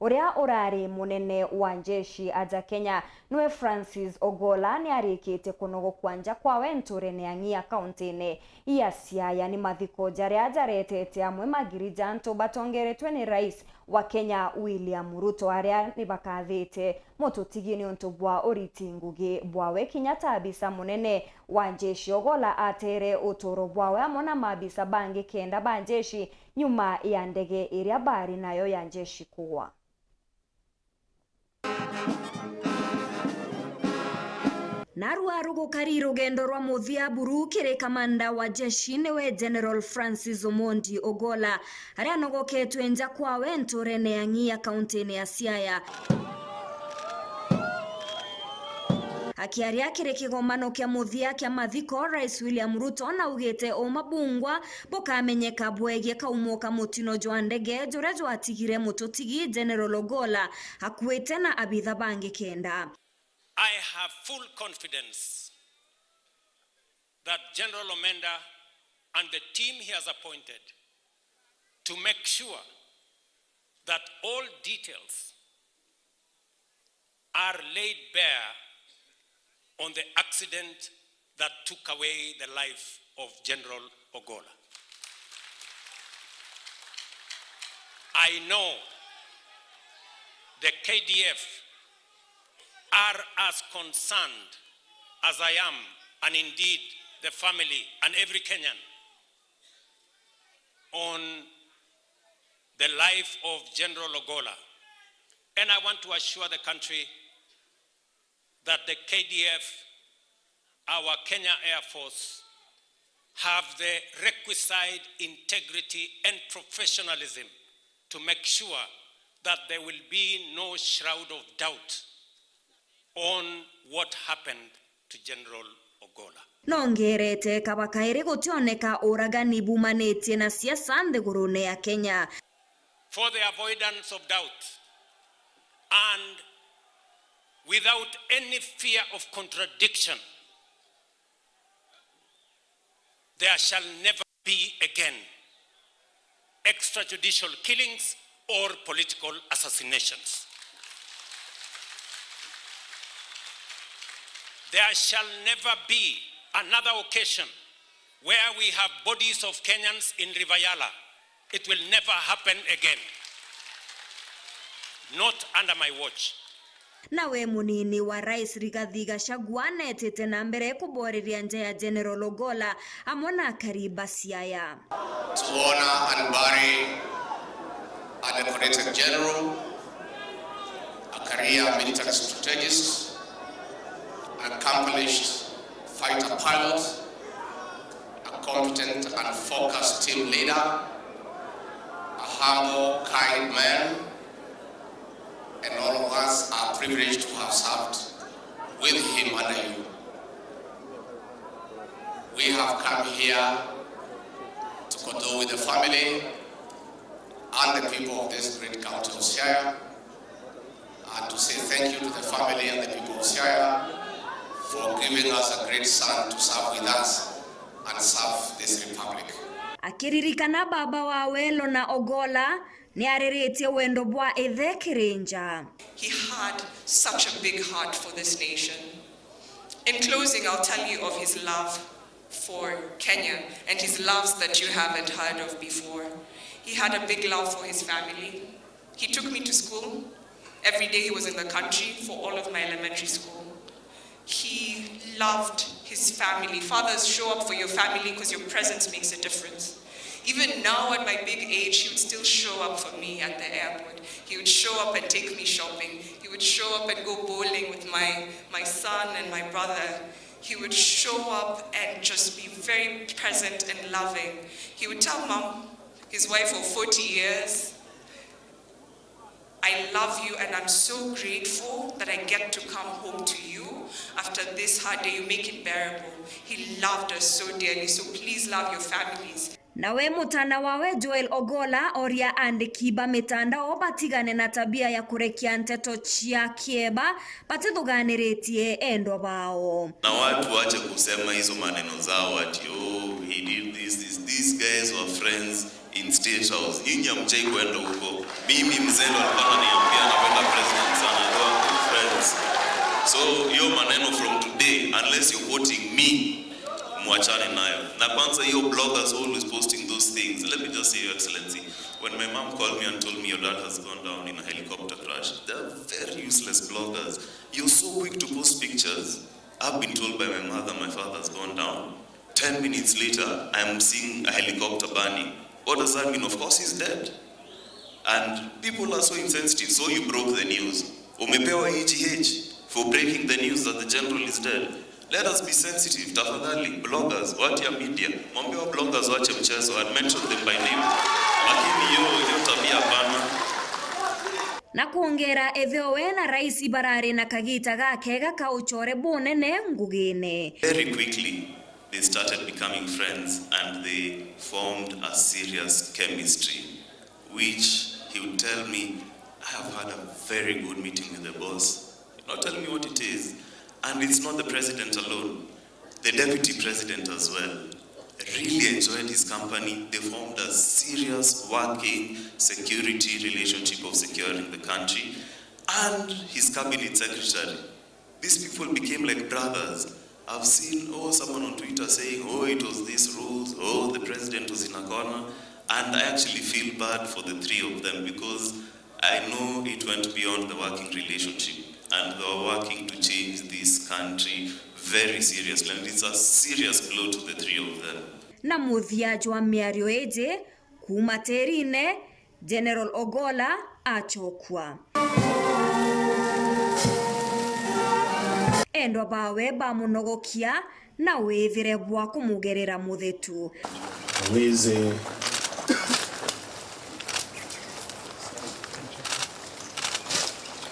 uria urari munene wa njeshi aja Kenya nwe Francis Ogola ni arikite kunogo kwanja kwawe nturene Ang'ia kaunti-ini ya Siaya. Ni mathiko jaria ajaretete amwe magirija nto batongeretwe ni rais wa Kenya William Ruto aria ni bakathite mututigini untu bwa uriti ngugi bwawe Kenyatta. Abisa munene wa njeshi Ogola atere utoro bwawe amona mabisa bangi kenda ba njeshi nyuma ya ndege iria bari nayo ya njeshi kuwa. Narua rugukari rugendo rwa muthia buru kiri kamanda wa jeshi niwe General Francis Omondi Ogola aria nogoketwe nja kwawe nturene Ang'ia kaunti-ini ya Siaya. Akiaria kiri kigomano kia muthia kia mathiko, Rais William Ruto na ugite o mabungwa bukamenyeka bwegie kaumoka mutino jwa ndege juria jwatigire mututigi General Ogola hakuite na abitha bangi kenda. I have full confidence that General Omenda and the team he has appointed to make sure that all details are laid bare on the accident that took away the life of General Ogola. I know the KDF are as concerned as I am, and indeed the family and every Kenyan, on the life of General Ogola. And I want to assure the country that the KDF, our Kenya Air Force, have the requisite integrity and professionalism to make sure that there will be no shroud of doubt on what happened to General Ogola. Nongerete kabakaire gutioneka uragani bumanetie na siasa nthigurune ya Kenya. For the avoidance of doubt and without any fear of contradiction, there shall never be again extrajudicial killings or political assassinations. There shall never be another occasion where we have bodies of Kenyans in River Yala. It will never happen again. Not under my watch. Nawe munini wa Rais Rigathi Gachagua netete na mbere kuboreria nja ya General Ogola amona kariba Siaya. To honor and bury a decorated general, a career military strategist, accomplished fighter pilot, a competent and focused team leader, a humble, kind man, and all of us are privileged to have served with him under you. We have come here to condole with the family and the people of this great county of Siaya, and to say thank you to the family and the people of Siaya for giving us a great son to serve with us and serve this republic. Akiririkana baba wa Welo na Ogola ni ariretie wendo bwa ethe kirinja. He had such a big heart for this nation. In closing, I'll tell you of his love for Kenya and his loves that you haven't heard of before. He had a big love for his family. He took me to school. Every day he was in the country for all of my elementary school. He loved his family. Fathers, show up for your family because your presence makes a difference. Even now at my big age, he would still show up for me at the airport. He would show up and take me shopping. He would show up and go bowling with my son and my brother. He would show up and just be very present and loving. He would tell Mom, his wife of 40 years, I love you and I'm so grateful that I get to come home to you after this hard day. You make it bearable. He loved us so dearly, so please love your families. Nawe mutana wawe Joel Ogola oria andikiba mitandao batigane na tabia ya kurekia nteto chia kieba batithuganiretie endo bao. Na watu wache kusema hizo maneno zao ati oh he did this, these guys were friends in State House. Nyinyi hamjai kwenda huko. Mimi mzee ndo alikuwa ananiambia mwachane nayo. Na kwanza hiyo bloggers always posting those things. Let me just say, Your Excellency, when my mom called me and told me your dad has gone down in a helicopter crash, they're very useless bloggers. You're so quick to post pictures. I've been told by my mother my father's gone down. 10 minutes later, I'm seeing a helicopter burning. What does that mean? Of course he's dead. And people are so insensitive. So you broke the news. Umepewa EGH for breaking the news that the general is dead. Let us be sensitive. Tafadhali, bloggers, watia media. Mwambiwa bloggers wache mchezo and mention them by name. Lakini hiyo tabia bana. Na kuongera ethowe na rais Ibarare na kagita gake gakauchore bunene ngugine. Very quickly, they started becoming friends and they formed a serious chemistry, which he would tell me, I have had a very good meeting with the boss. Now tell me what it is. And it's not the president alone, the deputy president as well. Really enjoyed his company. They formed a serious working security relationship of securing the country. And his cabinet secretary. These people became like brothers. I've seen, someone on Twitter saying, it was these rules, the president was in a corner. And I actually feel bad for the three of them because I know it went beyond the working relationship. And they are working to change this country very seriously. And it's a serious blow to the three of them. Na muthiaji wa miario eje kuma terine General Ogolla achokwa. Endwa bawe bamunogokia na wethire bwa kumugerera muthetu. Wizi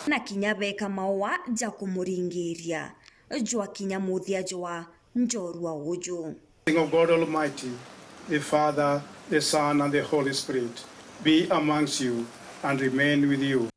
na kinya beka mawa ja kumuringiria jwa kinya muthiaji wa njorua uju. Of God Almighty, the Father, the Son, and the Holy Spirit, be amongst you and remain with you